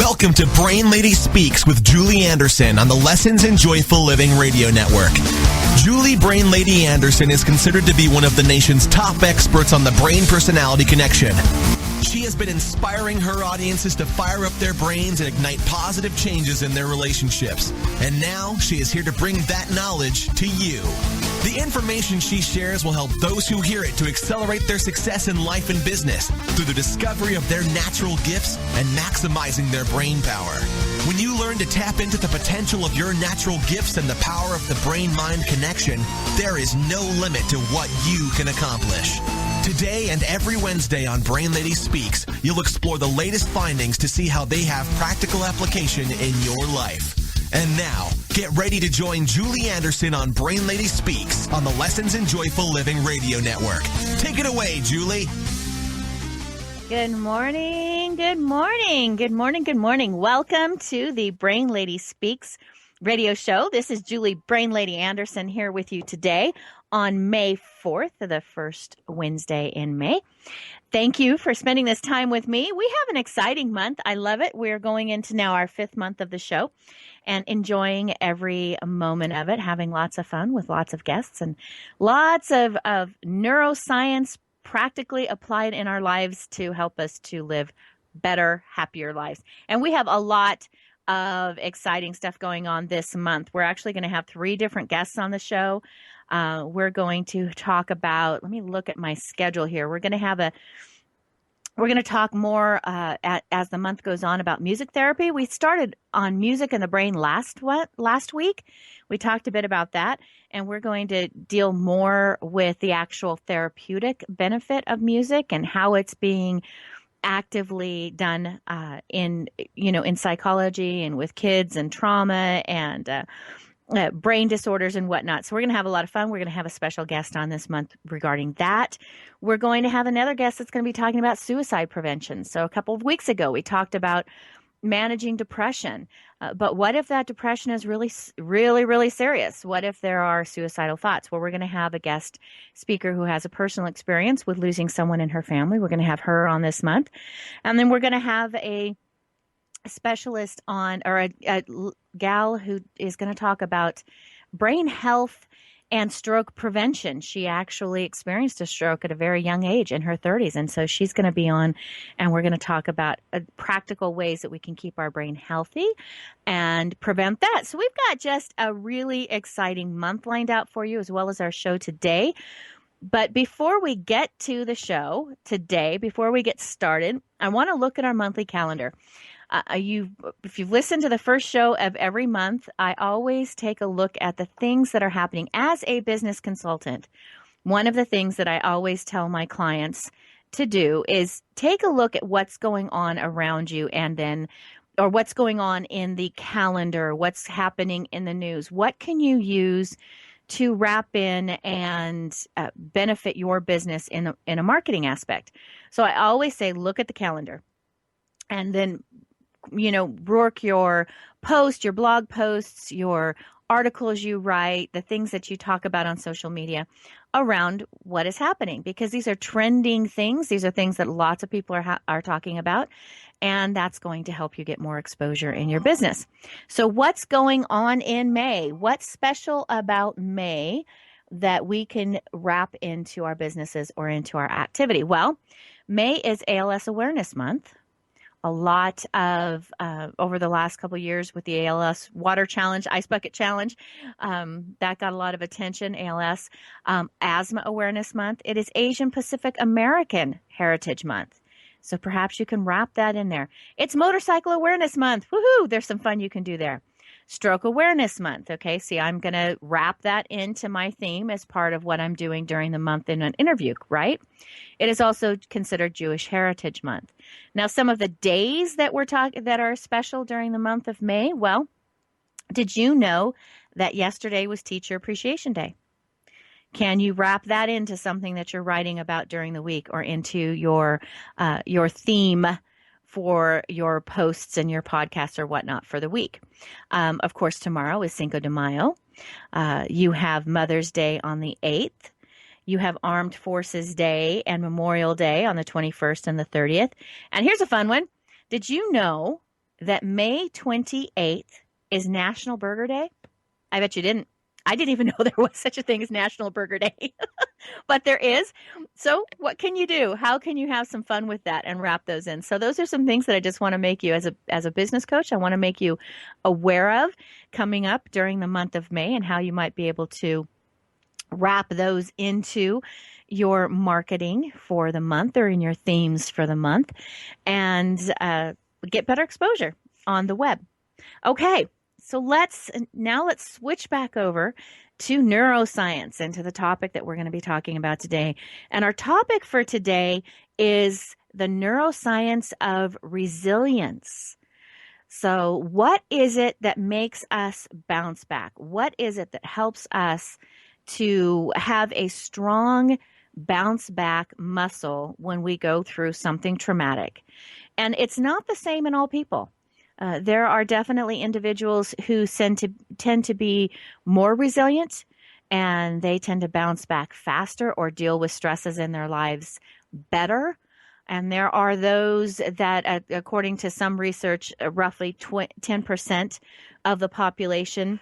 Welcome to Brain Lady Speaks with Julie Anderson on the Lessons in Joyful Living Radio Network. Julie Brain Lady Anderson is considered to be one of the nation's top experts on the brain-personality connection. She has been inspiring her audiences to fire up their brains and ignite positive changes in their relationships. And now she is here to bring that knowledge to you. The information she shares will help those who hear it to accelerate their success in life and business through the discovery of their natural gifts and maximizing their brain power. When you learn to tap into the potential of your natural gifts and the power of the brain-mind connection, there is no limit to what you can accomplish. Today and every Wednesday on Brain Lady Speaks, you'll explore the latest findings to see how they have practical application in your life. And now, get ready to join Julie Anderson on Brain Lady Speaks on the Lessons in Joyful Living Radio Network. Take it away, Julie. Good morning, good morning, good morning, good morning. Welcome to the Brain Lady Speaks radio show. This is Julie Brain Lady Anderson here with you today on May 4th, the first Wednesday in May. Thank you for spending this time with me. We have an exciting month. I love it. We're going into now our 5th month of the show and enjoying every moment of it, having lots of fun with lots of guests and lots of neuroscience practically applied in our lives to help us to live better, happier lives. And we have a lot of exciting stuff going on this month. We're actually going to have 3 different guests on the show. We're going to talk about, let me look at my schedule here. We're going to talk more as the month goes on about music therapy. We started on music and the brain last week. We talked a bit about that, and we're going to deal more with the actual therapeutic benefit of music and how it's being actively done in psychology and with kids and trauma and brain disorders and whatnot. So we're going to have a lot of fun. We're going to have a special guest on this month regarding that. We're going to have another guest that's going to be talking about suicide prevention. So a couple of weeks ago, we talked about managing depression. But what if that depression is really, really, really serious? What if there are suicidal thoughts? Well, we're going to have a guest speaker who has a personal experience with losing someone in her family. We're going to have her on this month. And then we're going to have a specialist on, or a gal who is going to talk about brain health and stroke prevention. She actually experienced a stroke at a very young age in her 30s. And so she's going to be on, and we're going to talk about practical ways that we can keep our brain healthy and prevent that. So we've got just a really exciting month lined out for you, as well as our show today. But before we get to the show today, before we get started, I want to look at our monthly calendar. If you've listened to the first show of every month, I always take a look at the things that are happening as a business consultant. One of the things that I always tell my clients to do is take a look at what's going on around you or what's going on in the calendar, what's happening in the news. What can you use to wrap in and benefit your business in a marketing aspect? So I always say, look at the calendar and then work your posts, your blog posts, your articles you write, the things that you talk about on social media around what is happening, because these are trending things. These are things that lots of people are talking about, and that's going to help you get more exposure in your business. So what's going on in May? What's special about May that we can wrap into our businesses or into our activity? Well, May is ALS Awareness Month. A lot of, over the last couple of years with the ALS Water Challenge, Ice Bucket Challenge, that got a lot of attention. ALS Asthma Awareness Month. It is Asian Pacific American Heritage Month. So perhaps you can wrap that in there. It's Motorcycle Awareness Month. Woohoo! There's some fun you can do there. Stroke Awareness Month. Okay, see, I'm going to wrap that into my theme as part of what I'm doing during the month in an interview, right? It is also considered Jewish Heritage Month. Now, some of the days that that are special during the month of May, well, did you know that yesterday was Teacher Appreciation Day? Can you wrap that into something that you're writing about during the week or into your theme for your posts and your podcasts or whatnot for the week? Of course, tomorrow is Cinco de Mayo. You have Mother's Day on the 8th. You have Armed Forces Day and Memorial Day on the 21st and the 30th. And here's a fun one. Did you know that May 28th is National Burger Day? I bet you didn't. I didn't even know there was such a thing as National Burger Day, but there is. So what can you do? How can you have some fun with that and wrap those in? So those are some things that I just want to make you, as a business coach, I want to make you aware of coming up during the month of May, and how you might be able to wrap those into your marketing for the month, or in your themes for the month, and get better exposure on the web. Okay, so let's switch back over to neuroscience and to the topic that we're going to be talking about today. And our topic for today is the neuroscience of resilience. So what is it that makes us bounce back? What is it that helps us to have a strong bounce back muscle when we go through something traumatic? And it's not the same in all people. There are definitely individuals who tend to be more resilient, and they tend to bounce back faster or deal with stresses in their lives better. And there are those that, according to some research, roughly 10% of the population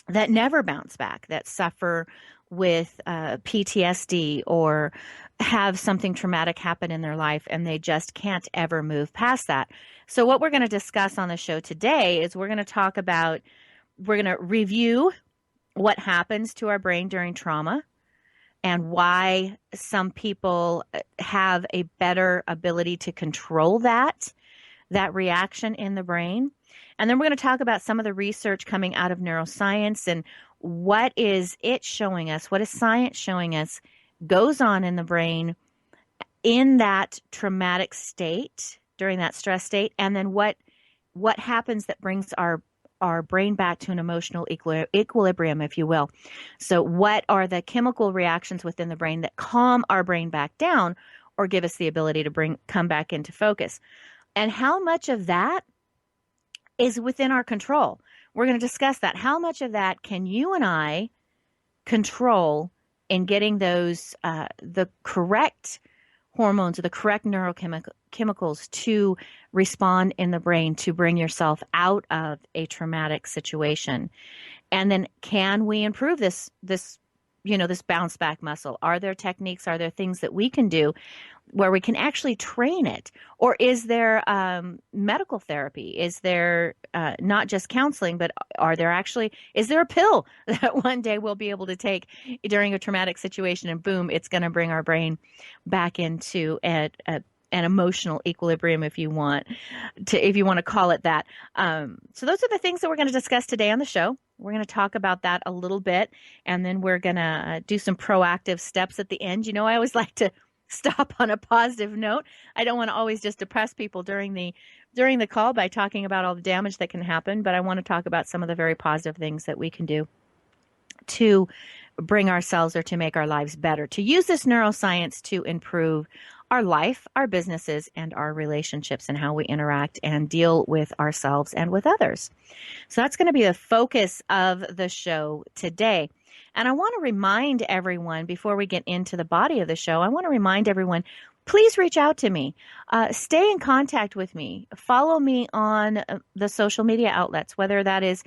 that never bounce back, that suffer with PTSD or have something traumatic happen in their life, and they just can't ever move past that. So what we're going to discuss on the show today is we're going to review what happens to our brain during trauma, and why some people have a better ability to control that reaction in the brain. And then we're going to talk about some of the research coming out of neuroscience, and what is it showing us, what is science showing us goes on in the brain in that traumatic state, during that stress state, and then what happens that brings our brain back to an emotional equilibrium, if you will. So what are the chemical reactions within the brain that calm our brain back down, or give us the ability to come back into focus? And how much of that is within our control? We're going to discuss that. How much of that can you and I control in getting those the correct hormones, or the correct neurochemicals to respond in the brain to bring yourself out of a traumatic situation? And then, can we improve this bounce back muscle? Are there techniques? Are there things that we can do where we can actually train it? Or is there medical therapy? Is there not just counseling, but is there a pill that one day we'll be able to take during a traumatic situation, and boom, it's going to bring our brain back into an emotional equilibrium, if you want to call it that. So those are the things that we're going to discuss today on the show. We're going to talk about that a little bit, and then we're going to do some proactive steps at the end. You know, I always like to stop on a positive note. I don't want to always just depress people during the call by talking about all the damage that can happen, but I want to talk about some of the very positive things that we can do to bring ourselves, or to make our lives better, to use this neuroscience to improve our life, our businesses, and our relationships, and how we interact and deal with ourselves and with others. So that's going to be the focus of the show today. And I want to remind everyone, before we get into the body of the show, I want to remind everyone, please reach out to me. Stay in contact with me. Follow me on the social media outlets, whether that is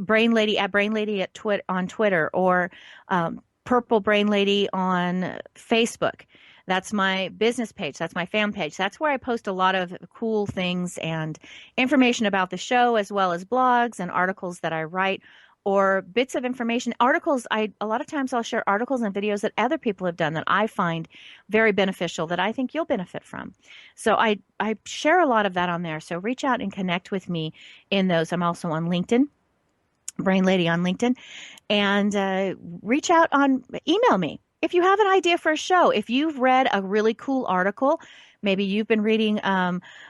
Brain Lady on Twitter, or Purple Brain Lady on Facebook. That's my business page. That's my fan page. That's where I post a lot of cool things and information about the show, as well as blogs and articles that I write, or bits of information, articles. A lot of times I'll share articles and videos that other people have done that I find very beneficial, that I think you'll benefit from. So I share a lot of that on there. So reach out and connect with me in those. I'm also on LinkedIn, Brain Lady on LinkedIn, and email me. If you have an idea for a show, if you've read a really cool article, maybe you've been reading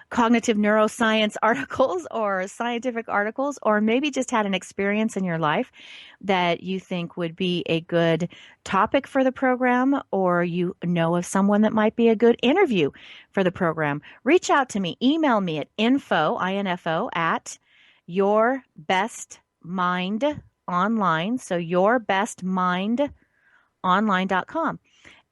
cognitive neuroscience articles or scientific articles, or maybe just had an experience in your life that you think would be a good topic for the program, or you know of someone that might be a good interview for the program, reach out to me. Email me at info at yourbestmindonline. So yourbestmindonline.com.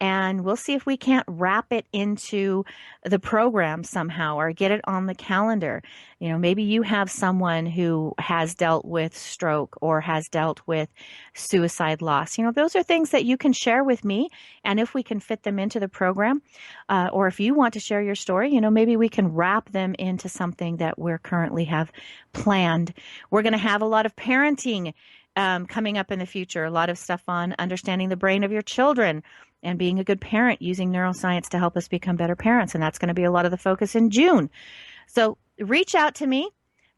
and we'll see if we can't wrap it into the program somehow or get it on the calendar. Maybe you have someone who has dealt with stroke or has dealt with suicide loss. Those are things that you can share with me, and if we can fit them into the program, or if you want to share your story, maybe we can wrap them into something that we're currently have planned. We're going to have a lot of parenting coming up in the future, a lot of stuff on understanding the brain of your children and being a good parent, using neuroscience to help us become better parents. And that's going to be a lot of the focus in June. So reach out to me,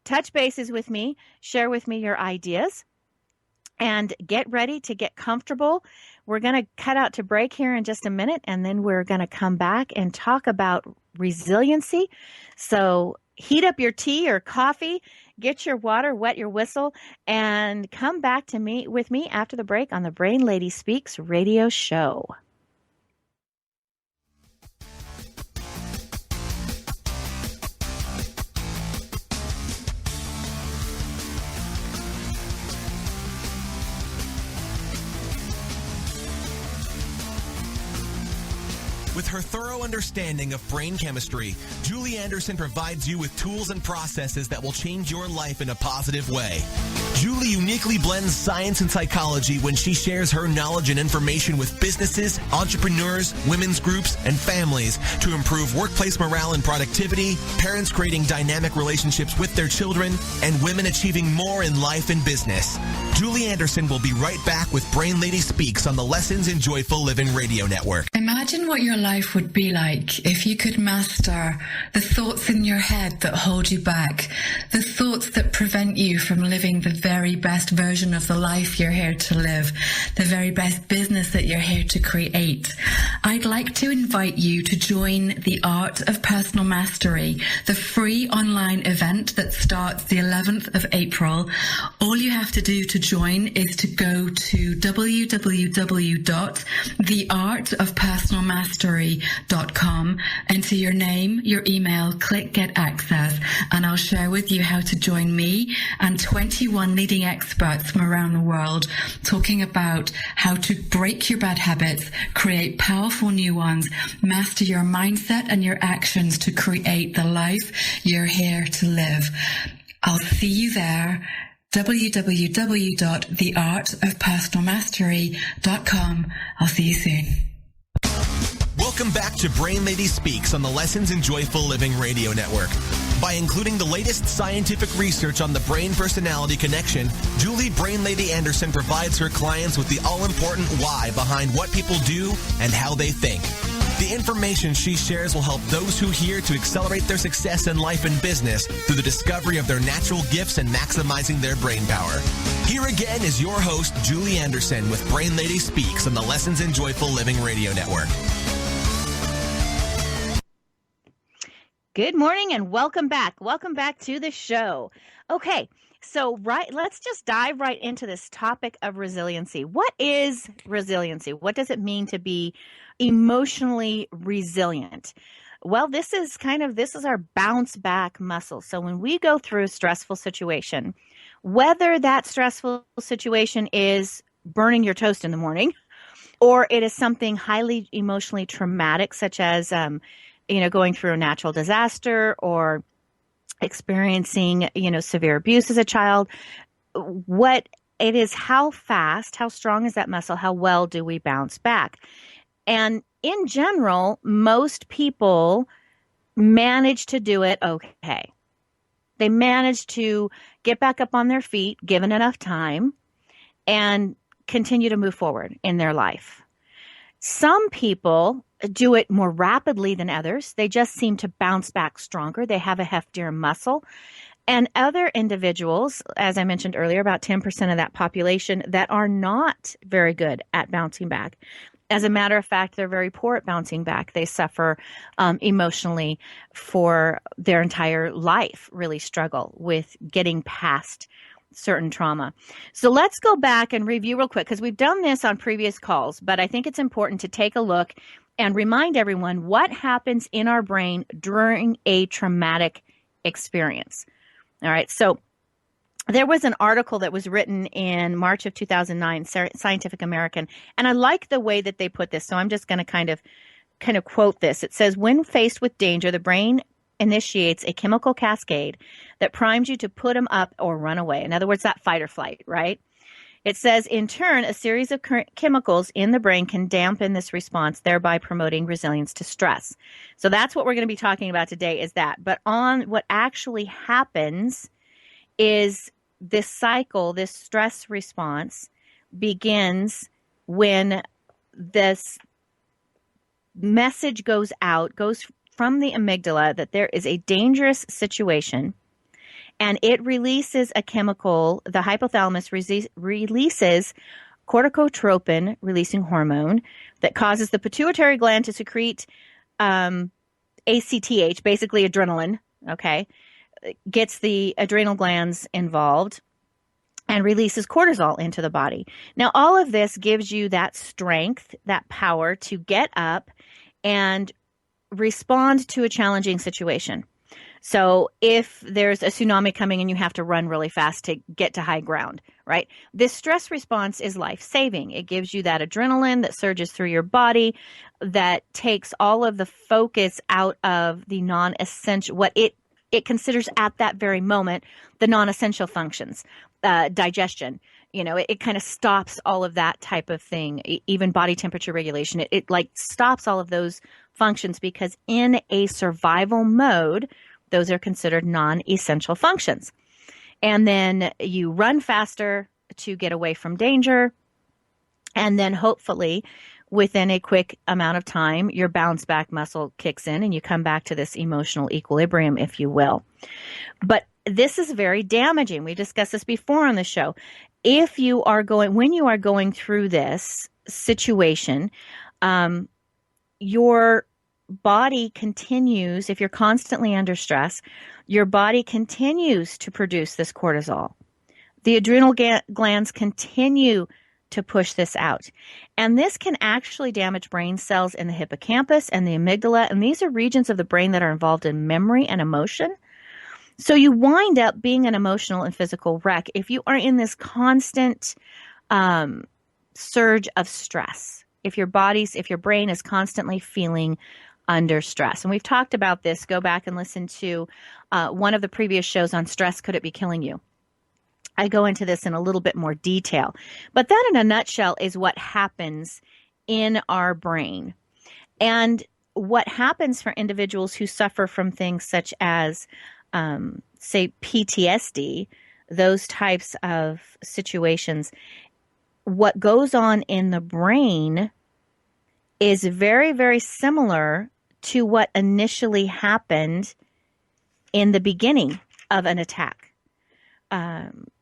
touch bases with me, share with me your ideas, and get ready to get comfortable. We're going to cut out to break here in just a minute, and then we're going to come back and talk about resiliency. So heat up your tea or coffee, get your water, wet your whistle, and come back to me with me after the break on the Brain Lady Speaks radio show. With her thorough understanding of brain chemistry, Julie Anderson provides you with tools and processes that will change your life in a positive way. Julie uniquely blends science and psychology when she shares her knowledge and information with businesses, entrepreneurs, women's groups, and families to improve workplace morale and productivity, parents creating dynamic relationships with their children, and women achieving more in life and business. Julie Anderson will be right back with Brain Lady Speaks on the Lessons in Joyful Living Radio Network. Imagine what your life would be like if you could master the thoughts in your head that hold you back, the thoughts that prevent you from living the very best version of the life you're here to live, the very best business that you're here to create. I'd like to invite you to join the Art of Personal Mastery, the free online event that starts the 11th of April. All you have to do to join is to go to www.theartofpersonalmastery.com, enter your name, your email, click Get Access, and I'll share with you how to join me and 21 leading experts from around the world talking about how to break your bad habits, create powerful new ones, master your mindset and your actions to create the life you're here to live. I'll see you there. www.theartofpersonalmastery.com. I'll see you soon. Welcome back to Brain Lady Speaks on the Lessons in Joyful Living Radio Network. By including the latest scientific research on the brain-personality connection, Julie Brain Lady Anderson provides her clients with the all-important why behind what people do and how they think. The information she shares will help those who hear to accelerate their success in life and business through the discovery of their natural gifts and maximizing their brain power. Here again is your host, Julie Anderson, with Brain Lady Speaks on the Lessons in Joyful Living Radio Network. Good morning and welcome back. Welcome back to the show. Okay, so let's just dive right into this topic of resiliency. What is resiliency? What does it mean to be emotionally resilient? Well, this is our bounce back muscle. So when we go through a stressful situation, whether that stressful situation is burning your toast in the morning, or it is something highly emotionally traumatic, such as going through a natural disaster or experiencing, severe abuse as a child, what it is, how fast, how strong is that muscle? How well do we bounce back? And in general, most people manage to do it okay. They manage to get back up on their feet, given enough time, and continue to move forward in their life. Some people do it more rapidly than others. They just seem to bounce back stronger. They have a heftier muscle. And other individuals, as I mentioned earlier, about 10% of that population that are not very good at bouncing back. As a matter of fact, they're very poor at bouncing back. They suffer emotionally for their entire life, really struggle with getting past certain trauma. So let's go back and review real quick, because we've done this on previous calls, but I think it's important to take a look and remind everyone what happens in our brain during a traumatic experience. All right. So there was an article that was written in March of 2009, Scientific American, and I like the way that they put this. So I'm just going to kind of quote this. It says, when faced with danger, the brain initiates a chemical cascade that primes you to put them up or run away. In other words, that fight or flight, right? It says, in turn, a series of chemicals in the brain can dampen this response, thereby promoting resilience to stress. So that's what we're going to be talking about today, is that. But on what actually happens is this cycle, this stress response begins when this message goes from the amygdala that there is a dangerous situation, and it releases a chemical. The hypothalamus releases corticotropin releasing hormone that causes the pituitary gland to secrete ACTH, basically adrenaline, okay? Gets the adrenal glands involved and releases cortisol into the body. Now, all of this gives you that strength, that power to get up and respond to a challenging situation. So if there's a tsunami coming and you have to run really fast to get to high ground, right? This stress response is life-saving. It gives you that adrenaline that surges through your body, that takes all of the focus out of the non-essential, what it considers at that very moment, the non-essential functions, digestion. It kind of stops all of that type of thing, even body temperature regulation. It like stops all of those functions, because in a survival mode, those are considered non-essential functions. And then you run faster to get away from danger. And then hopefully within a quick amount of time, your bounce back muscle kicks in and you come back to this emotional equilibrium, if you will. But this is very damaging. We discussed this before on the show. When you are going through this situation, your body continues, if you're constantly under stress, your body continues to produce this cortisol. The adrenal glands continue to push this out. And this can actually damage brain cells in the hippocampus and the amygdala. And these are regions of the brain that are involved in memory and emotion. So you wind up being an emotional and physical wreck if you are in this constant surge of stress. If your brain is constantly feeling under stress. And we've talked about this. Go back and listen to one of the previous shows on stress. Could it be killing you? I go into this in a little bit more detail. But that, in a nutshell, is what happens in our brain. And what happens for individuals who suffer from things such as, say, PTSD, those types of situations, what goes on in the brain is very, very similar to what initially happened in the beginning of an attack.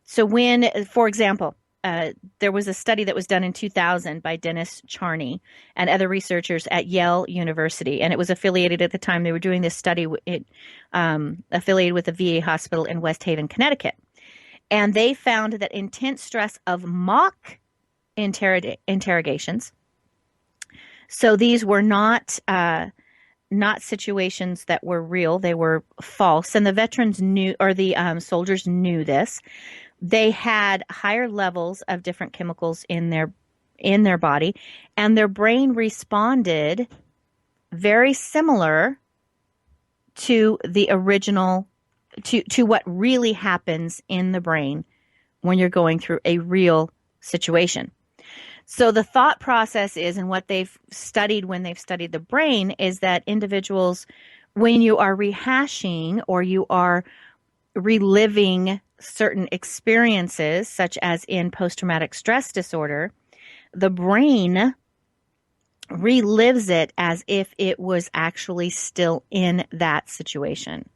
So when, for example, there was a study that was done in 2000 by Dennis Charney and other researchers at Yale University, and it was affiliated at the time they were doing this study, affiliated with a VA hospital in West Haven, Connecticut. And they found that intense stress of mock interrogations, so these were not situations that were real, they were false, and the veterans knew, or the soldiers knew this. They had higher levels of different chemicals in their body, and their brain responded very similar to the original, to what really happens in the brain when you're going through a real situation. So the thought process is, and what they've studied when they've studied the brain, is that individuals, when you are rehashing or you are reliving certain experiences, such as in post-traumatic stress disorder, the brain relives it as if it was actually still in that situation.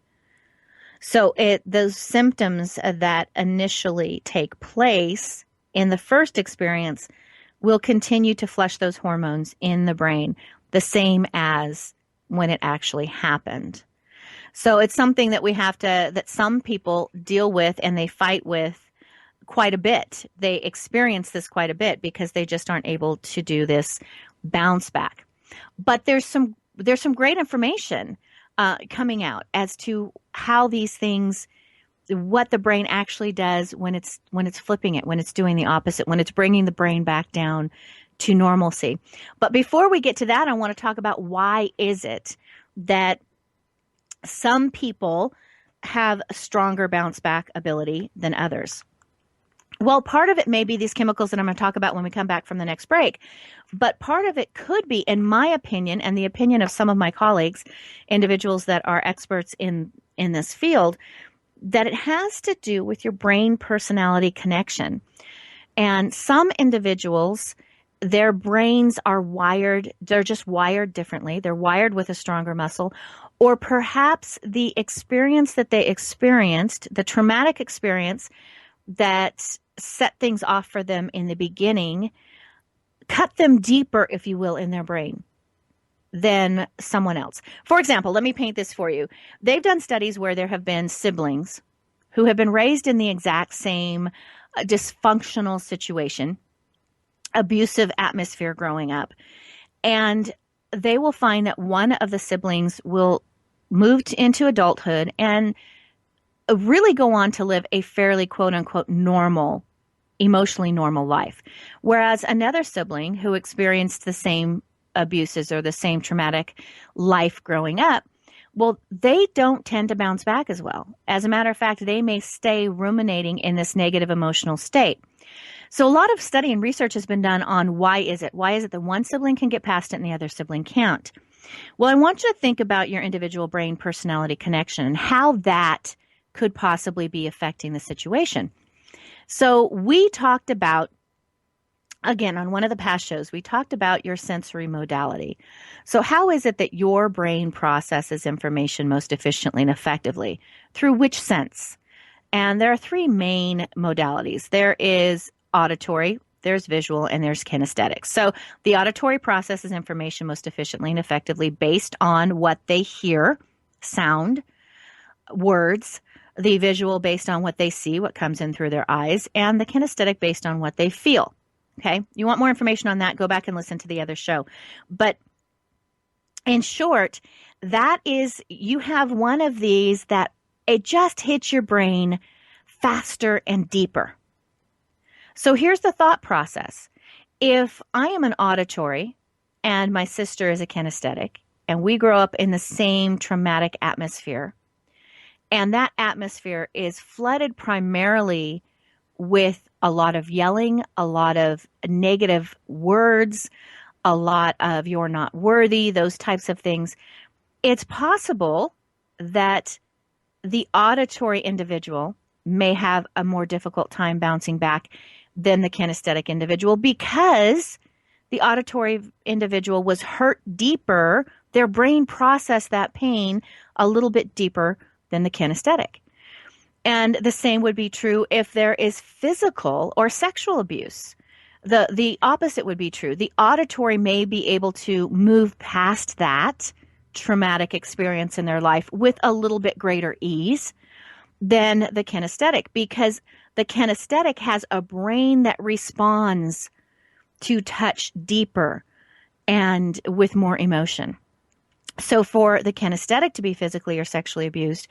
So those symptoms that initially take place in the first experience will continue to flush those hormones in the brain, the same as when it actually happened. So it's something that that some people deal with and they fight with quite a bit. They experience this quite a bit because they just aren't able to do this bounce back. But there's some great information coming out as to how these things what the brain actually does when it's flipping it, when it's doing the opposite, when it's bringing the brain back down to normalcy. But before we get to that, I want to talk about why is it that some people have a stronger bounce back ability than others. Well, part of it may be these chemicals that I'm going to talk about when we come back from the next break. But part of it could be, in my opinion, and the opinion of some of my colleagues, individuals that are experts in this field, that it has to do with your brain personality connection. And some individuals, their brains are wired, they're just wired differently. They're wired with a stronger muscle. Or perhaps the experience that they experienced, the traumatic experience that set things off for them in the beginning, cut them deeper, if you will, in their brain than someone else. For example, let me paint this for you. They've done studies where there have been siblings who have been raised in the exact same dysfunctional situation, abusive atmosphere growing up. And they will find that one of the siblings will move into adulthood and really go on to live a fairly quote unquote normal, emotionally normal life. Whereas another sibling who experienced the same abuses or the same traumatic life growing up, well, they don't tend to bounce back as well. As a matter of fact, they may stay ruminating in this negative emotional state. So a lot of study and research has been done on why is it that one sibling can get past it and the other sibling can't. Well, I want you to think about your individual brain personality connection and how that could possibly be affecting the situation. So we talked about, again, on one of the past shows, we talked about your sensory modality. So how is it that your brain processes information most efficiently and effectively? Through which sense? And there are three main modalities. There is auditory, there's visual, and there's kinesthetic. So the auditory processes information most efficiently and effectively based on what they hear, sound, words, the visual based on what they see, what comes in through their eyes, and the kinesthetic based on what they feel. Okay? You want more information on that, go back and listen to the other show. But in short, that is, you have one of these that it just hits your brain faster and deeper. So here's the thought process. If I am an auditory and my sister is a kinesthetic, and we grow up in the same traumatic atmosphere, and that atmosphere is flooded primarily with a lot of yelling, a lot of negative words, a lot of you're not worthy, those types of things, it's possible that the auditory individual may have a more difficult time bouncing back than the kinesthetic individual because the auditory individual was hurt deeper. Their brain processed that pain a little bit deeper than the kinesthetic. And the same would be true if there is physical or sexual abuse. The opposite would be true. The auditory may be able to move past that traumatic experience in their life with a little bit greater ease than the kinesthetic, because the kinesthetic has a brain that responds to touch deeper and with more emotion. So for the kinesthetic to be physically or sexually abused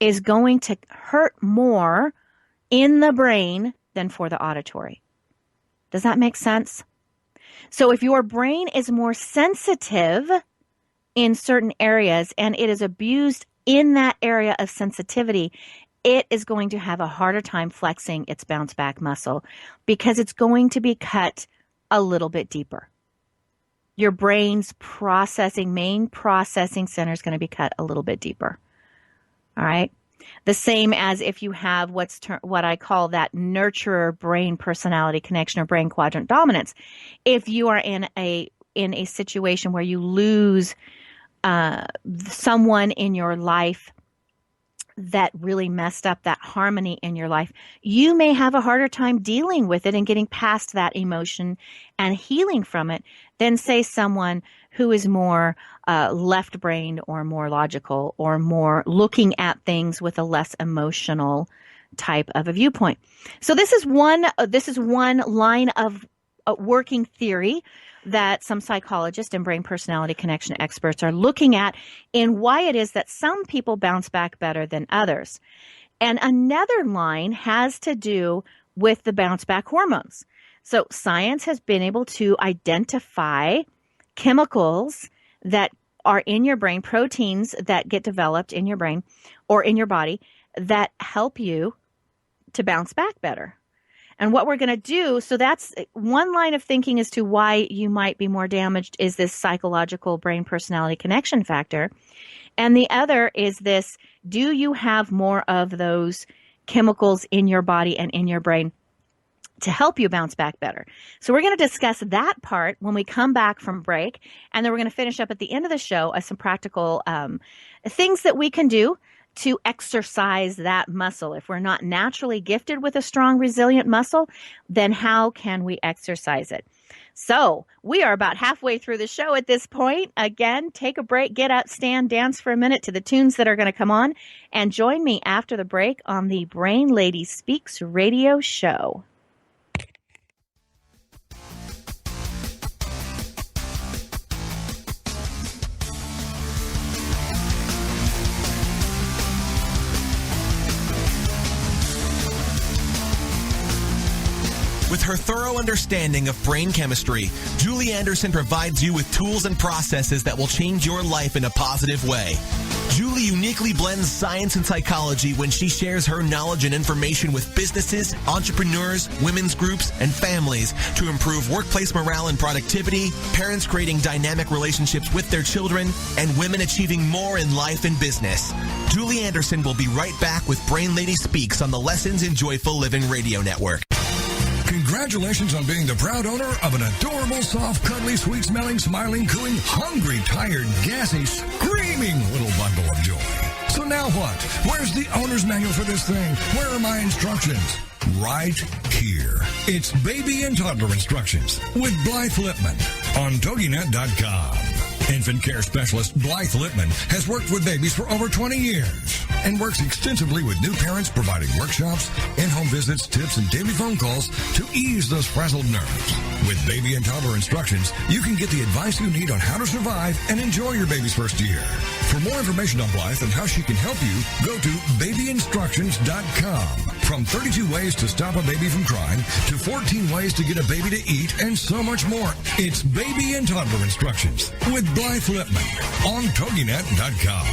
is going to hurt more in the brain than for the auditory. Does that make sense? So if your brain is more sensitive in certain areas and it is abused in that area of sensitivity, it is going to have a harder time flexing its bounce back muscle because it's going to be cut a little bit deeper. Your brain's main processing center is going to be cut a little bit deeper. All right. The same as if you have what I call that nurturer brain personality connection or brain quadrant dominance. If you are in a situation where you lose someone in your life that really messed up that harmony in your life, you may have a harder time dealing with it and getting past that emotion and healing from it than, say, someone who is more left-brained or more logical or more looking at things with a less emotional type of a viewpoint. So this is one line of working theory that some psychologists and brain personality connection experts are looking at in why it is that some people bounce back better than others. And another line has to do with the bounce back hormones. So science has been able to identify chemicals that are in your brain, proteins that get developed in your brain or in your body that help you to bounce back better. And what we're going to do, so that's one line of thinking as to why you might be more damaged, is this psychological brain personality connection factor. And the other is this, do you have more of those chemicals in your body and in your brain to help you bounce back better? So we're going to discuss that part when we come back from break. And then we're going to finish up at the end of the show as some practical things that we can do to exercise that muscle. If we're not naturally gifted with a strong, resilient muscle, then how can we exercise it? So we are about halfway through the show at this point. Again, take a break, get up, stand, dance for a minute to the tunes that are going to come on, and join me after the break on the Brain Lady Speaks radio show. With her thorough understanding of brain chemistry, Julie Anderson provides you with tools and processes that will change your life in a positive way. Julie uniquely blends science and psychology when she shares her knowledge and information with businesses, entrepreneurs, women's groups, and families to improve workplace morale and productivity, parents creating dynamic relationships with their children, and women achieving more in life and business. Julie Anderson will be right back with Brain Lady Speaks on the Lessons in Joyful Living radio network. Congratulations on being the proud owner of an adorable, soft, cuddly, sweet-smelling, smiling, cooing, hungry, tired, gassy, screaming little bundle of joy. So now what? Where's the owner's manual for this thing? Where are my instructions? Right here. It's Baby and Toddler Instructions with Blythe Lipman on TogiNet.com. Infant care specialist Blythe Lipman has worked with babies for over 20 years and works extensively with new parents, providing workshops, in-home visits, tips, and daily phone calls to ease those frazzled nerves. With Baby and Toddler Instructions, you can get the advice you need on how to survive and enjoy your baby's first year. For more information on Blythe and how she can help you, go to babyinstructions.com. From 32 ways to stop a baby from crying to 14 ways to get a baby to eat and so much more. It's Baby and Toddler Instructions with Blythe Lipman on TogiNet.com.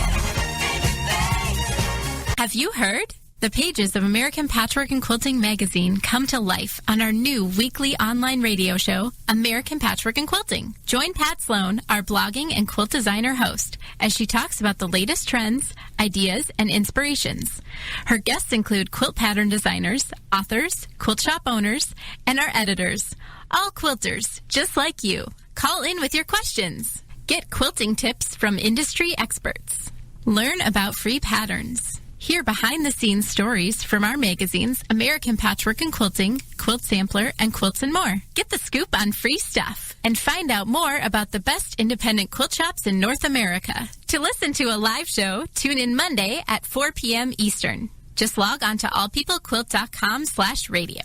Have you heard? The pages of American Patchwork and Quilting magazine come to life on our new weekly online radio show, American Patchwork and Quilting. Join Pat Sloan, our blogging and quilt designer host, as she talks about the latest trends, ideas, and inspirations. Her guests include quilt pattern designers, authors, quilt shop owners, and our editors. All quilters, just like you. Call in with your questions. Get quilting tips from industry experts. Learn about free patterns. Hear behind-the-scenes stories from our magazines, American Patchwork and Quilting, Quilt Sampler, and Quilts and More. Get the scoop on free stuff and find out more about the best independent quilt shops in North America. To listen to a live show, tune in Monday at 4 p.m. Eastern. Just log on to allpeoplequilt.com/radio.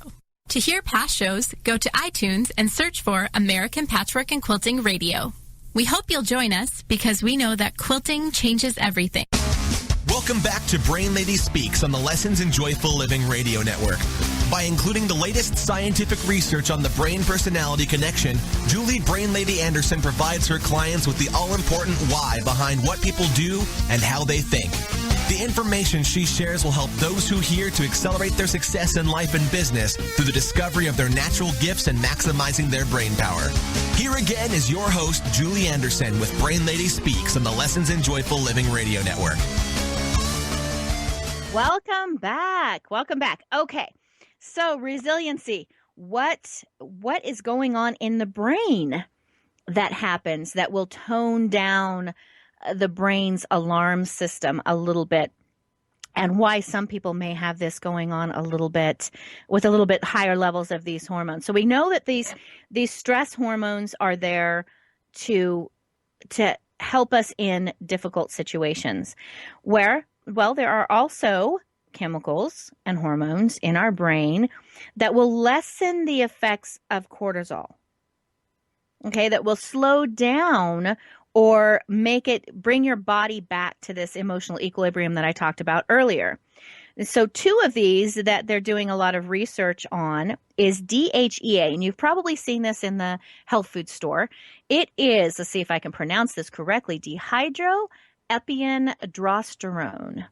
To hear past shows, go to iTunes and search for American Patchwork and Quilting Radio. We hope you'll join us because we know that quilting changes everything. Welcome back to Brain Lady Speaks on the Lessons in Joyful Living radio network. By including the latest scientific research on the brain-personality connection, Julie Brain Lady Anderson provides her clients with the all-important why behind what people do and how they think. The information she shares will help those who hear to accelerate their success in life and business through the discovery of their natural gifts and maximizing their brain power. Here again is your host, Julie Anderson, with Brain Lady Speaks on the Lessons in Joyful Living radio network. Welcome back. Welcome back. Okay. So resiliency, what is going on in the brain that happens that will tone down the brain's alarm system a little bit, and why some people may have this going on a little bit with a little bit higher levels of these hormones. So we know that these stress hormones are there to help us in difficult situations where, well, there are also chemicals and hormones in our brain that will lessen the effects of cortisol. Okay, that will slow down or bring your body back to this emotional equilibrium that I talked about earlier. So two of these that they're doing a lot of research on is DHEA, and you've probably seen this in the health food store. It is, let's see if I can pronounce this correctly, dehydroepiandrosterone.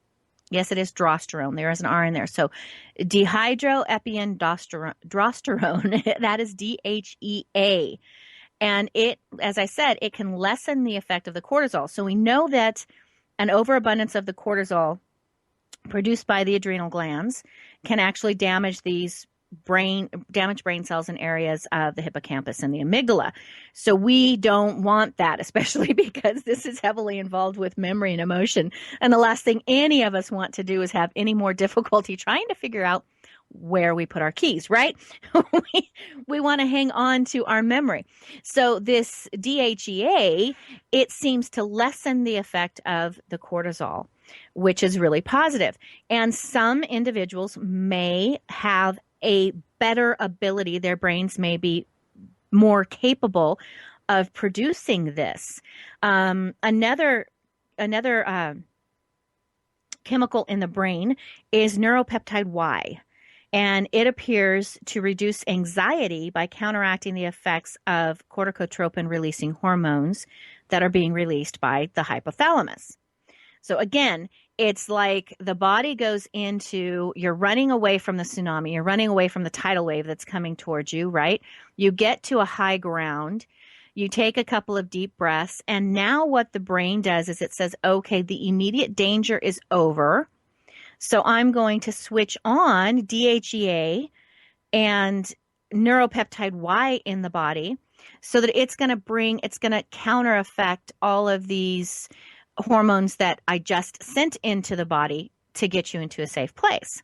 Yes, it is drosterone. There is an R in there. So dehydroepiandrosterone, that is DHEA. And it, as I said, it can lessen the effect of the cortisol. So we know that an overabundance of the cortisol produced by the adrenal glands can actually damage brain cells in areas of the hippocampus and the amygdala. So we don't want that, especially because this is heavily involved with memory and emotion. And the last thing any of us want to do is have any more difficulty trying to figure out where we put our keys, right? we want to hang on to our memory. So this DHEA, it seems to lessen the effect of the cortisol, which is really positive. And some individuals may have a better ability. Their brains may be more capable of producing this. Another chemical in the brain is neuropeptide Y. And it appears to reduce anxiety by counteracting the effects of corticotropin-releasing hormones that are being released by the hypothalamus. So again, it's like the body goes into, you're running away from the tsunami, you're running away from the tidal wave that's coming towards you, right? You get to a high ground, you take a couple of deep breaths, and now what the brain does is it says, okay, the immediate danger is over. So I'm going to switch on DHEA and neuropeptide Y in the body so that it's going to counter effect all of these hormones that I just sent into the body to get you into a safe place.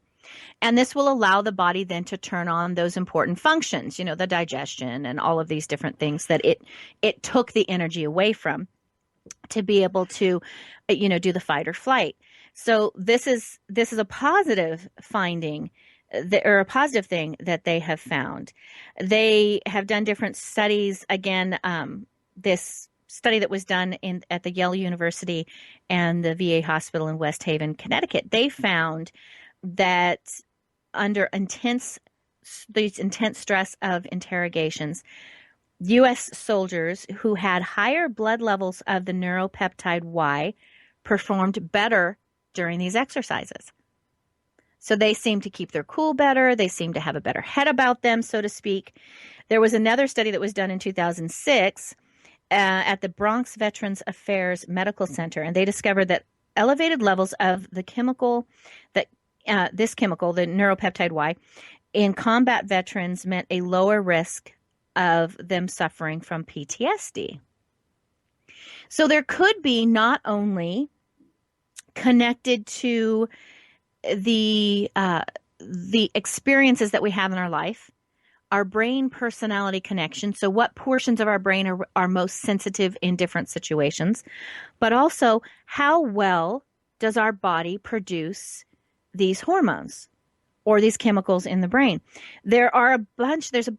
And this will allow the body then to turn on those important functions, the digestion and all of these different things that it took the energy away from to be able to, do the fight or flight. So this is a positive finding, or a positive thing that they have found. They have done different studies. Again, this study that was done at the Yale University and the VA hospital in West Haven, Connecticut, they found that under intense stress of interrogations, U.S. soldiers who had higher blood levels of the neuropeptide Y performed better during these exercises. So they seem to keep their cool better. They seem to have a better head about them, so to speak. There was another study that was done in 2006 at the Bronx Veterans Affairs Medical Center, and they discovered that elevated levels of the chemical, the neuropeptide Y, in combat veterans meant a lower risk of them suffering from PTSD. So there could be not only connected to the experiences that we have in our life, our brain personality connection, so what portions of our brain are most sensitive in different situations, but also how well does our body produce these hormones or these chemicals in the brain. There's a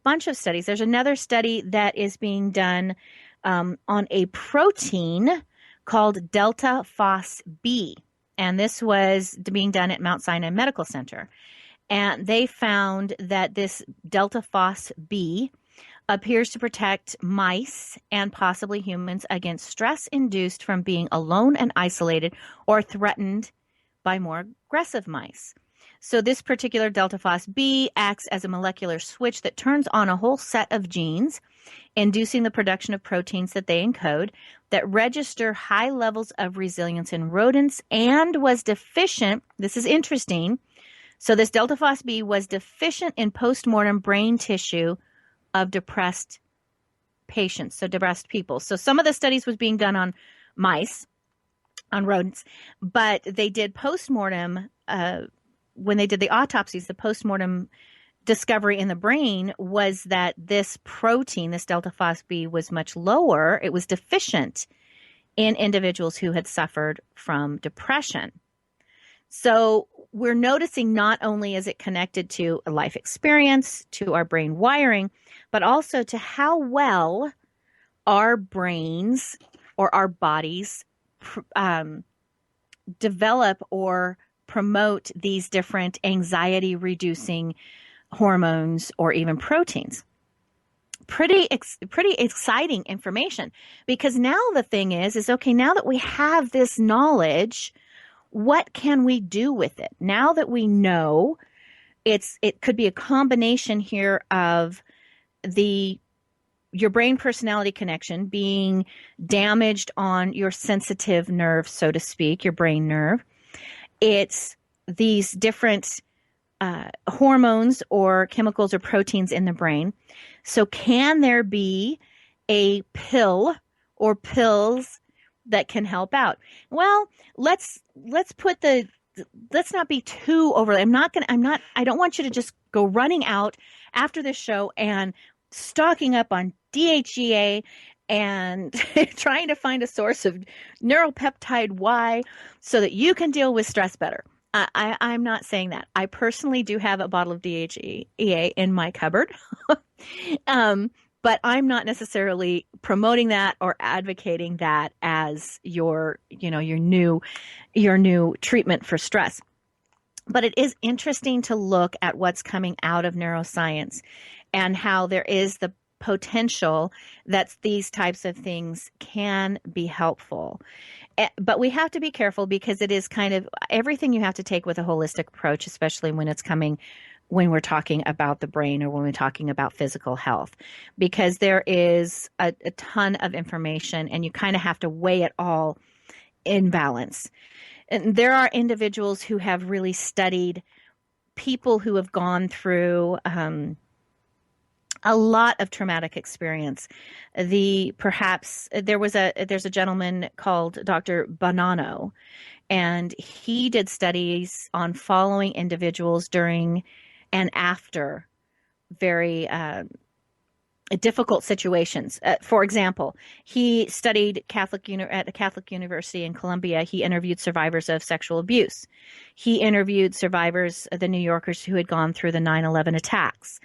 bunch of studies. There's another study that is being done on a protein called delta phos B. And this was being done at Mount Sinai Medical Center. And they found that this delta phos B appears to protect mice and possibly humans against stress induced from being alone and isolated or threatened by more aggressive mice. So this particular delta phos B acts as a molecular switch that turns on a whole set of genes, inducing the production of proteins that they encode that register high levels of resilience in rodents, and was deficient. This is interesting. So this delta phos B was deficient in postmortem brain tissue of depressed patients, so depressed people. So some of the studies was being done on mice, on rodents, but they did postmortem, when they did the autopsies, the postmortem discovery in the brain was that this protein, this delta phos B, was much lower. It was deficient in individuals who had suffered from depression. So we're noticing not only is it connected to a life experience, to our brain wiring, but also to how well our brains or our bodies develop or promote these different anxiety reducing hormones or even proteins. Pretty exciting information, because now the thing is okay, now that we have this knowledge, what can we do with it? Now that we know it could be a combination here of your brain personality connection being damaged on your sensitive nerve, so to speak, your brain nerve. It's these different hormones or chemicals or proteins in the brain. So can there be a pill or pills that can help out? Well, let's not be too overly. I don't want you to just go running out after this show and stocking up on DHEA and trying to find a source of neuropeptide Y so that you can deal with stress better. I'm not saying that. I personally do have a bottle of DHEA in my cupboard, but I'm not necessarily promoting that or advocating that as your new treatment for stress. But it is interesting to look at what's coming out of neuroscience and how there is the potential that these types of things can be helpful. But we have to be careful, because it is kind of everything you have to take with a holistic approach, especially when we're talking about the brain or when we're talking about physical health, because there is a ton of information and you kind of have to weigh it all in balance. And there are individuals who have really studied people who have gone through a lot of traumatic experience. There's a gentleman called Dr. Bonanno, and he did studies on following individuals during and after very difficult situations. For example, he studied at a Catholic university in Columbia. He interviewed survivors of sexual abuse. He interviewed survivors, the New Yorkers who had gone through the 9/11 attacks.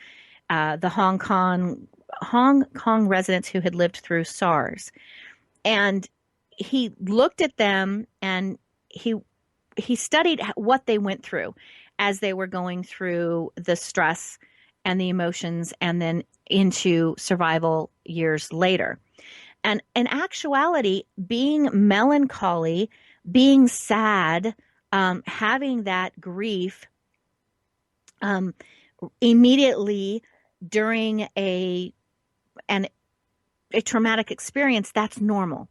The Hong Kong residents who had lived through SARS. And he looked at them and he studied what they went through as they were going through the stress and the emotions and then into survival years later. And in actuality, being melancholy, being sad, having that grief immediately during a traumatic experience, that's normal.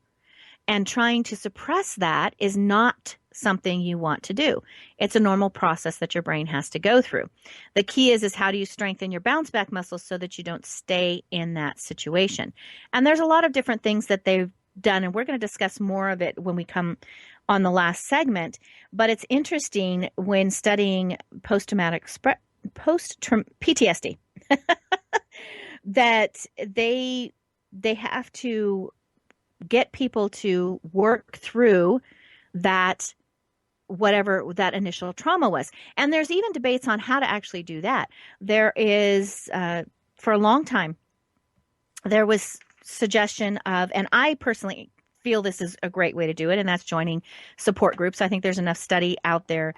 And trying to suppress that is not something you want to do. It's a normal process that your brain has to go through. The key is how do you strengthen your bounce back muscles so that you don't stay in that situation? And there's a lot of different things that they've done, and we're going to discuss more of it when we come on the last segment. But it's interesting when studying post-traumatic PTSD that they have to get people to work through that, whatever that initial trauma was. And there's even debates on how to actually do that. There is, for a long time, there was suggestion of, and I personally feel this is a great way to do it, and that's joining support groups. I think there's enough study out there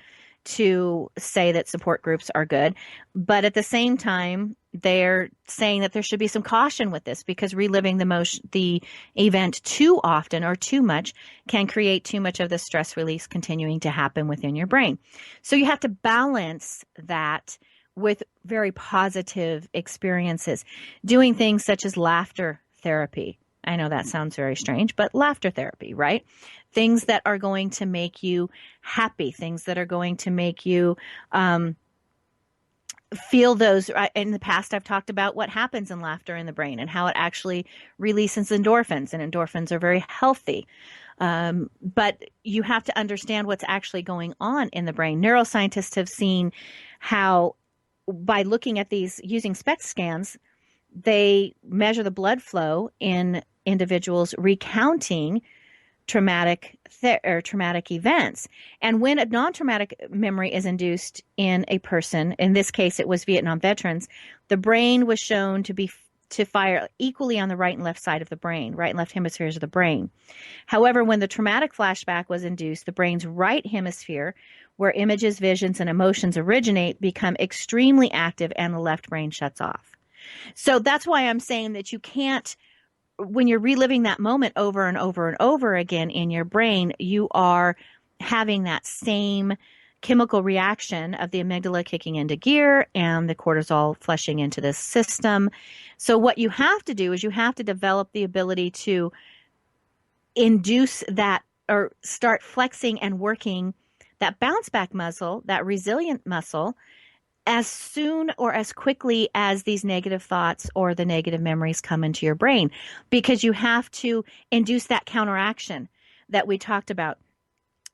to say that support groups are good. But at the same time, they're saying that there should be some caution with this, because reliving the event too often or too much can create too much of the stress release continuing to happen within your brain. So you have to balance that with very positive experiences, doing things such as laughter therapy. I know that sounds very strange, but laughter therapy, right? Things that are going to make you happy, things that are going to make you feel those. In the past, I've talked about what happens in laughter in the brain and how it actually releases endorphins, and endorphins are very healthy. But you have to understand what's actually going on in the brain. Neuroscientists have seen how, by looking at these, using SPECT scans, they measure the blood flow in individuals recounting traumatic events. And when a non-traumatic memory is induced in a person, in this case it was Vietnam veterans, the brain was shown to fire equally on the right and left side of the brain, right and left hemispheres of the brain. However, when the traumatic flashback was induced, the brain's right hemisphere where images, visions, and emotions originate, become extremely active and the left brain shuts off. So that's why I'm saying that you can't, when you're reliving that moment over and over and over again in your brain, you are having that same chemical reaction of the amygdala kicking into gear and the cortisol flushing into the system. So what you have to do is you have to develop the ability to induce that, or start flexing and working that bounce back muscle, that resilient muscle, as soon or as quickly as these negative thoughts or the negative memories come into your brain, because you have to induce that counteraction that we talked about.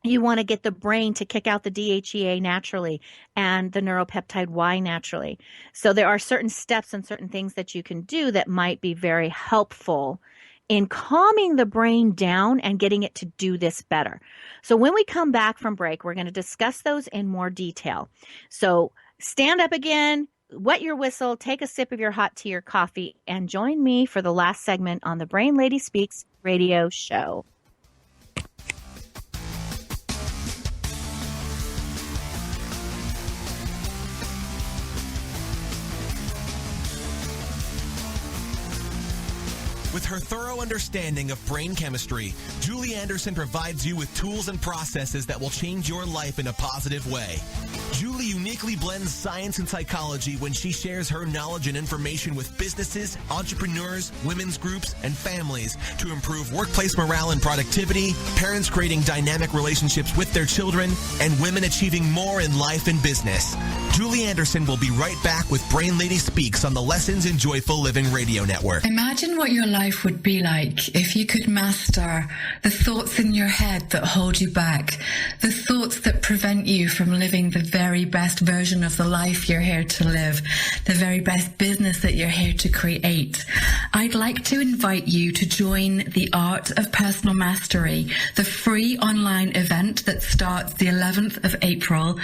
You want to get the brain to kick out the DHEA naturally and the neuropeptide Y naturally. So there are certain steps and certain things that you can do that might be very helpful in calming the brain down and getting it to do this better. So when we come back from break, we're going to discuss those in more detail. So stand up again, wet your whistle, take a sip of your hot tea or coffee, and join me for the last segment on the Brain Lady Speaks radio show. With her thorough understanding of brain chemistry, Julie Anderson provides you with tools and processes that will change your life in a positive way. Julie uniquely blends science and psychology when she shares her knowledge and information with businesses, entrepreneurs, women's groups, and families to improve workplace morale and productivity, parents creating dynamic relationships with their children, and women achieving more in life and business. Julie Anderson will be right back with Brain Lady Speaks on the Lessons in Joyful Living Radio Network. Imagine what your life would be like if you could master the thoughts in your head that hold you back, the thoughts that prevent you from living the very best version of the life you're here to live, the very best business that you're here to create. I'd like to invite you to join the Art of Personal Mastery, the free online event that starts the 11th of April.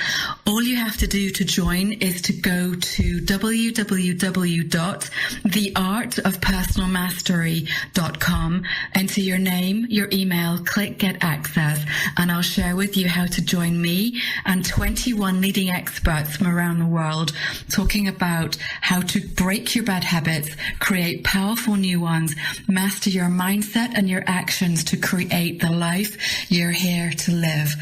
All you have to do to join is to go to www.theartofpersonalmastery.com, enter your name, your email, click Get Access, and I'll share with you how to join me and 21 leading experts from around the world talking about how to break your bad habits, create powerful new ones, master your mindset and your actions to create the life you're here to live.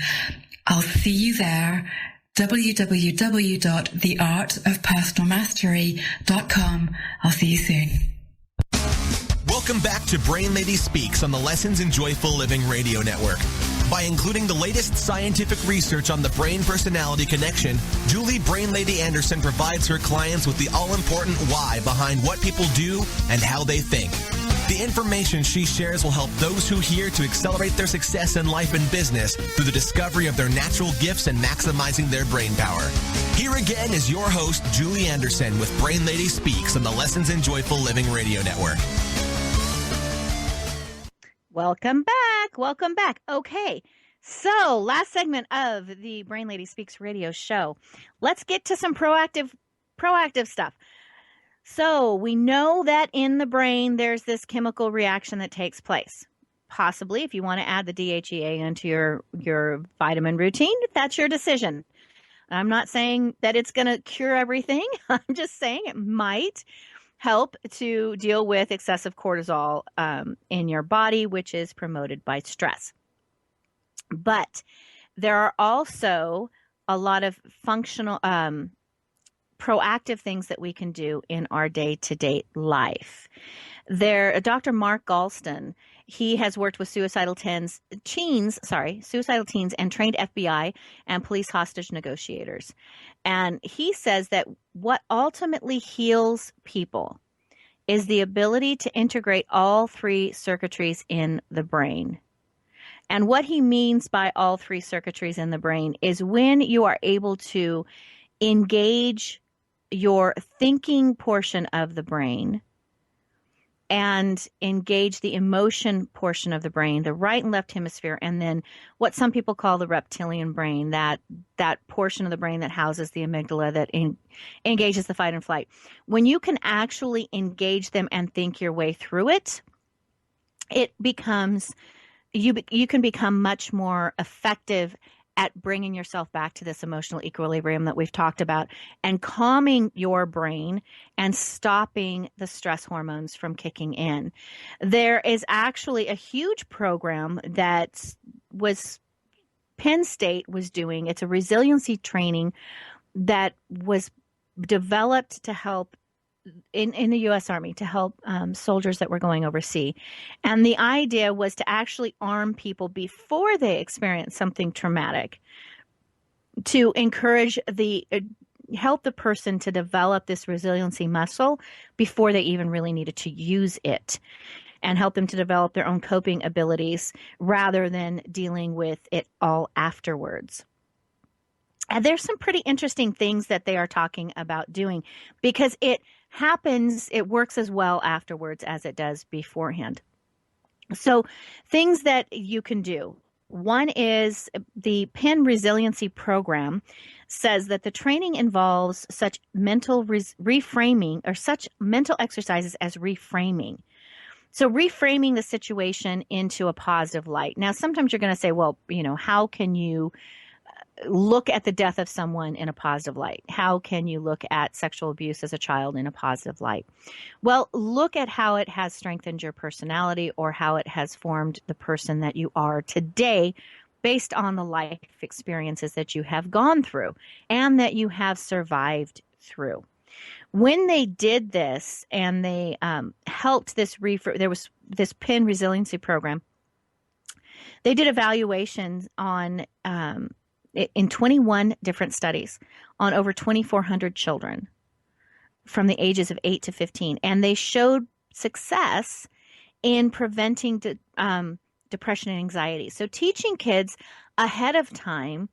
I'll see you there. www.theartofpersonalmastery.com. I'll see you soon. Welcome back to Brain Lady Speaks on the Lessons in Joyful Living Radio Network. By including the latest scientific research on the brain-personality connection, Julie Brain Lady Anderson provides her clients with the all-important why behind what people do and how they think. The information she shares will help those who hear to accelerate their success in life and business through the discovery of their natural gifts and maximizing their brain power. Here again is your host, Julie Anderson, with Brain Lady Speaks on the Lessons in Joyful Living Radio Network. Welcome back. Welcome back. Okay. So last segment of the Brain Lady Speaks radio show. Let's get to some proactive stuff. So we know that in the brain, there's this chemical reaction that takes place. Possibly, if you want to add the DHEA into your vitamin routine, that's your decision. I'm not saying that it's going to cure everything. I'm just saying it might help to deal with excessive cortisol in your body, which is promoted by stress. But there are also a lot of functional, proactive things that we can do in our day-to-day life. Dr. Mark Galston, he has worked with suicidal teens and trained FBI and police hostage negotiators. And he says that what ultimately heals people is the ability to integrate all three circuitries in the brain. And what he means by all three circuitries in the brain is when you are able to engage your thinking portion of the brain and engage the emotion portion of the brain, the right and left hemisphere, and then what some people call the reptilian brain, that portion of the brain that houses the amygdala that engages the fight and flight. When you can actually engage them and think your way through it, it becomes, you can become much more effective at bringing yourself back to this emotional equilibrium that we've talked about and calming your brain and stopping the stress hormones from kicking in. There is actually a huge program that Penn State was doing. It's a resiliency training that was developed to help in the U.S. Army, to help soldiers that were going overseas. And the idea was to actually arm people before they experience something traumatic, to encourage help the person to develop this resiliency muscle before they even really needed to use it, and help them to develop their own coping abilities rather than dealing with it all afterwards. And there's some pretty interesting things that they are talking about doing, because it works as well afterwards as it does beforehand. So things that you can do. One is the Penn Resiliency Program says that the training involves such mental reframing, or such mental exercises as reframing. So reframing the situation into a positive light. Now, sometimes you're going to say, well, how can you look at the death of someone in a positive light? How can you look at sexual abuse as a child in a positive light? Well, look at how it has strengthened your personality, or how it has formed the person that you are today based on the life experiences that you have gone through and that you have survived through. When they did this and they helped there was this Penn Resiliency Program, they did evaluations on in 21 different studies on over 2,400 children from the ages of 8 to 15. And they showed success in preventing depression and anxiety. So teaching kids ahead of time,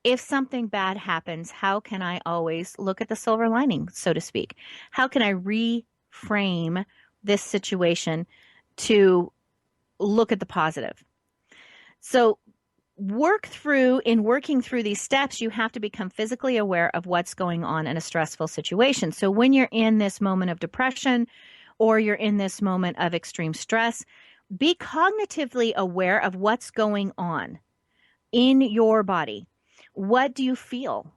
if something bad happens, how can I always look at the silver lining, so to speak? How can I reframe this situation to look at the positive? So working through these steps, you have to become physically aware of what's going on in a stressful situation. So when you're in this moment of depression, or you're in this moment of extreme stress, be cognitively aware of what's going on in your body. What do you feel?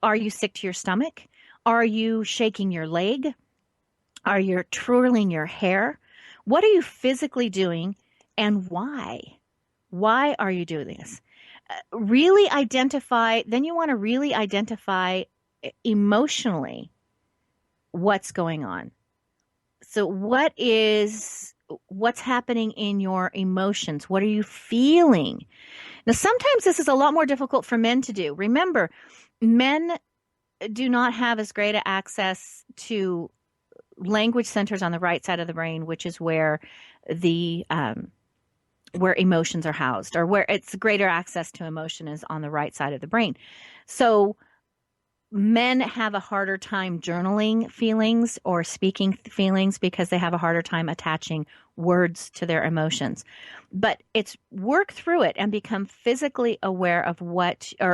Are you sick to your stomach? Are you shaking your leg? Are you twirling your hair? What are you physically doing, and why? Why are you doing this? Then you want to really identify emotionally what's going on. So what's happening in your emotions? What are you feeling? Now, sometimes this is a lot more difficult for men to do. Remember, men do not have as great access to language centers on the right side of the brain, which is where where emotions are housed, or where it's greater access to emotion is on the right side of the brain. So men have a harder time journaling feelings or speaking feelings because they have a harder time attaching words to their emotions. But it's work through it and become physically aware of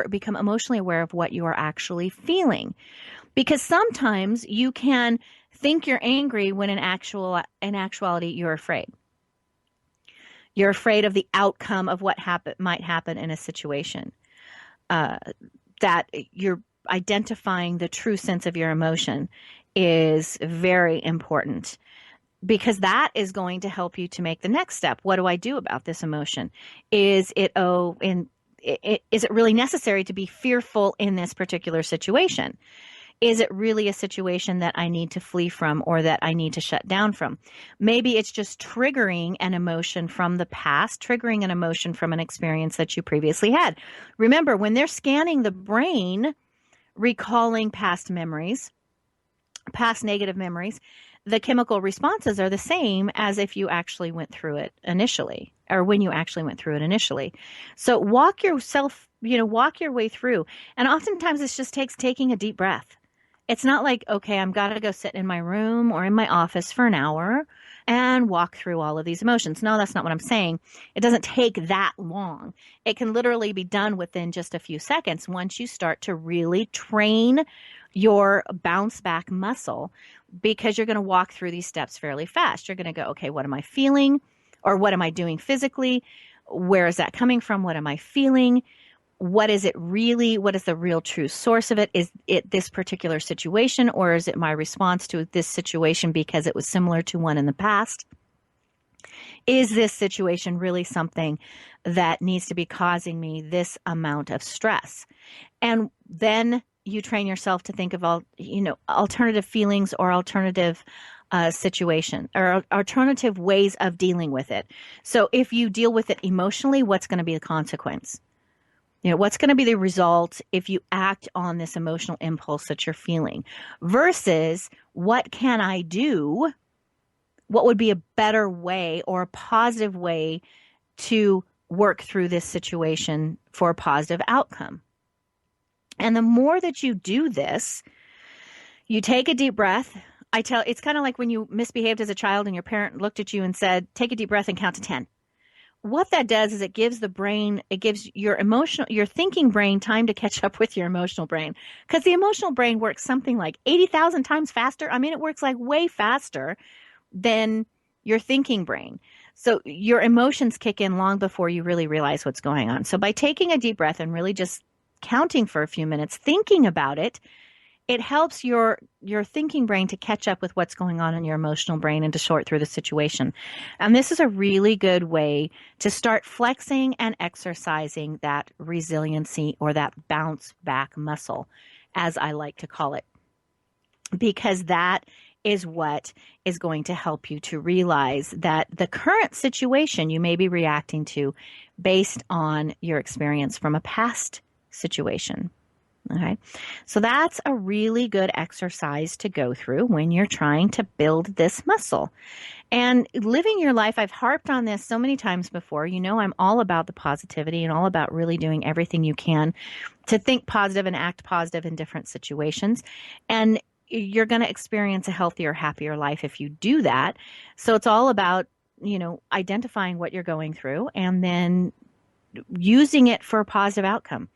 become emotionally aware of what you are actually feeling. Because sometimes you can think you're angry when in actuality you're afraid. You're afraid of the outcome of what might happen in a situation. That you're identifying the true sense of your emotion is very important, because that is going to help you to make the next step. What do I do about this emotion? Is it really necessary to be fearful in this particular situation? Is it really a situation that I need to flee from, or that I need to shut down from? Maybe it's just triggering an emotion from the past, triggering an emotion from an experience that you previously had. Remember, when they're scanning the brain, recalling past memories, past negative memories, the chemical responses are the same as if you actually went through it initially, or when you actually went through it initially. So walk your way through. And oftentimes this just takes taking a deep breath. It's not like, okay, I'm got to go sit in my room or in my office for an hour and walk through all of these emotions. No, that's not what I'm saying. It doesn't take that long. It can literally be done within just a few seconds once you start to really train your bounce back muscle, because you're going to walk through these steps fairly fast. You're going to go, okay, what am I feeling? Or what am I doing physically? Where is that coming from? What am I feeling? what is it really? What is the real true source of it? Is it this particular situation, or is it my response to this situation because it was similar to one in the past? Is this situation really something that needs to be causing me this amount of stress? And then you train yourself to think of alternative feelings or alternative situation or alternative ways of dealing with it. So if you deal with it emotionally, what's going to be the consequence? What's going to be the result if you act on this emotional impulse that you're feeling versus what can I do? What would be a better way or a positive way to work through this situation for a positive outcome? And the more that you do this, you take a deep breath. It's kind of like when you misbehaved as a child and your parent looked at you and said, take a deep breath and count to 10. What that does is it gives your thinking brain time to catch up with your emotional brain, because the emotional brain works something like 80,000 times faster. I mean, it works like way faster than your thinking brain. So your emotions kick in long before you really realize what's going on. So by taking a deep breath and really just counting for a few minutes, thinking about it, it helps your thinking brain to catch up with what's going on in your emotional brain and to sort through the situation. And this is a really good way to start flexing and exercising that resiliency or that bounce back muscle, as I like to call it, because that is what is going to help you to realize that the current situation you may be reacting to based on your experience from a past situation. Okay, so that's a really good exercise to go through when you're trying to build this muscle. And living your life, I've harped on this so many times before. I'm all about the positivity and all about really doing everything you can to think positive and act positive in different situations. And you're going to experience a healthier, happier life if you do that. So it's all about, identifying what you're going through and then using it for a positive outcome.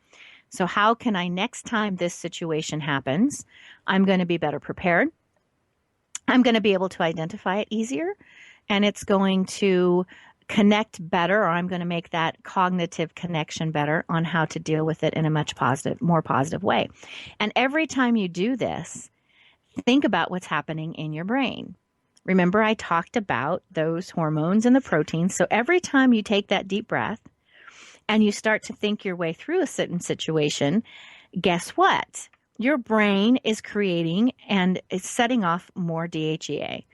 So how can I, next time this situation happens, I'm going to be better prepared. I'm going to be able to identify it easier, and it's going to connect better, or I'm going to make that cognitive connection better on how to deal with it in a much more positive way. And every time you do this, think about what's happening in your brain. Remember, I talked about those hormones and the proteins. So every time you take that deep breath, and you start to think your way through a certain situation, guess what? Your brain is creating and it's setting off more DHEA.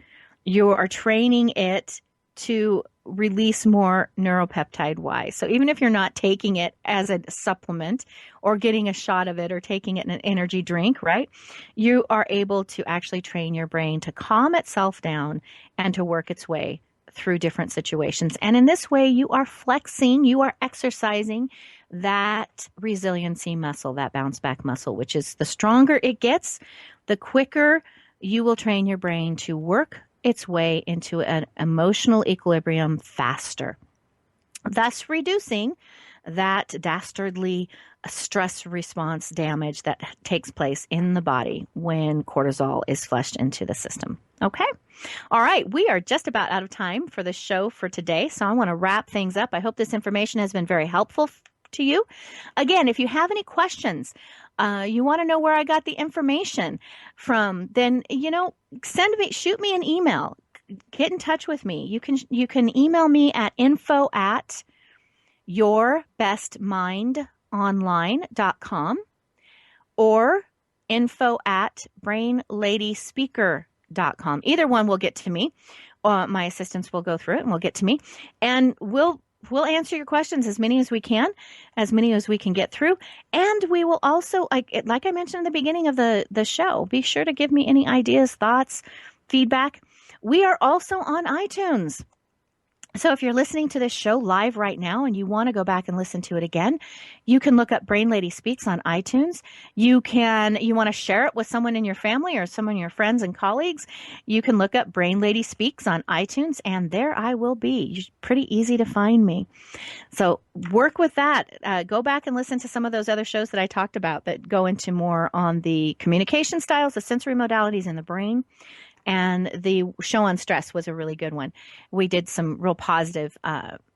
You are training it to release more neuropeptide Y. So even if you're not taking it as a supplement or getting a shot of it or taking it in an energy drink, right? You are able to actually train your brain to calm itself down and to work its way through different situations. And in this way, you are flexing, you are exercising that resiliency muscle, that bounce back muscle, which is the stronger it gets, the quicker you will train your brain to work its way into an emotional equilibrium faster, thus reducing that dastardly stress response damage that takes place in the body when cortisol is flushed into the system. Okay. All right. We are just about out of time for the show for today. So I want to wrap things up. I hope this information has been very helpful to you. Again, if you have any questions, you want to know where I got the information from, then, shoot me an email. Get in touch with me. You can email me at info@yourbestmindonline.com or info@brainladyspeaker.com. Either one will get to me. My assistants will go through it and will get to me, and we'll answer your questions, as many as we can get through. And we will also, like I mentioned in the beginning of the show, be sure to give me any ideas, thoughts, feedback. We are also on iTunes. So if you're listening to this show live right now and you want to go back and listen to it again, you can look up Brain Lady Speaks on iTunes. You want to share it with someone in your family or some of your friends and colleagues, you can look up Brain Lady Speaks on iTunes, and there I will be. Pretty easy to find me. So work with that. Go back and listen to some of those other shows that I talked about that go into more on the communication styles, the sensory modalities in the brain. And the show on stress was a really good one. We did some real positive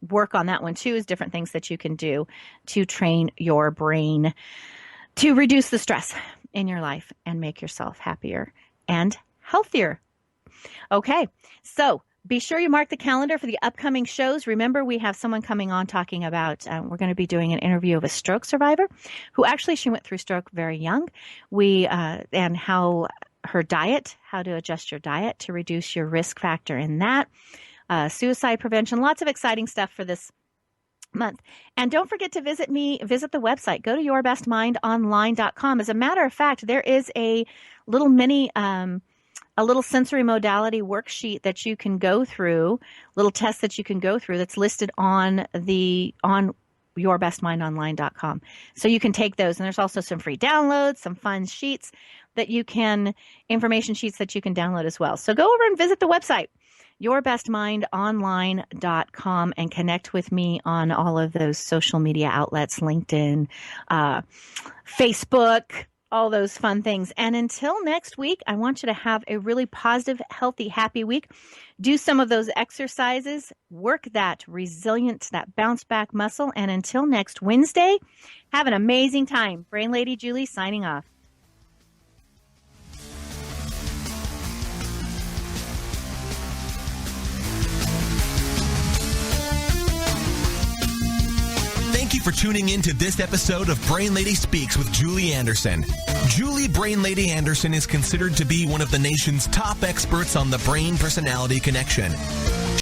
work on that one too, is different things that you can do to train your brain to reduce the stress in your life and make yourself happier and healthier. Okay, so be sure you mark the calendar for the upcoming shows. Remember, we have someone coming on talking about, we're going to be doing an interview of a stroke survivor who actually, she went through stroke very young. And how her diet, how to adjust your diet to reduce your risk factor in that. Suicide prevention, lots of exciting stuff for this month. And don't forget to visit the website. Go to yourbestmindonline.com. As a matter of fact, there is a little mini a little sensory modality worksheet that you can go through, little test that you can go through that's listed on yourbestmindonline.com. So you can take those, and there's also some free downloads, some fun sheets information sheets that you can download as well. So go over and visit the website, yourbestmindonline.com, and connect with me on all of those social media outlets, LinkedIn, Facebook, all those fun things. And until next week, I want you to have a really positive, healthy, happy week. Do some of those exercises, work that resilience, that bounce back muscle. And until next Wednesday, have an amazing time. Brain Lady Julie signing off. Thank you for tuning in to this episode of Brain Lady Speaks with Julie Anderson. Julie Brain Lady Anderson is considered to be one of the nation's top experts on the brain-personality connection.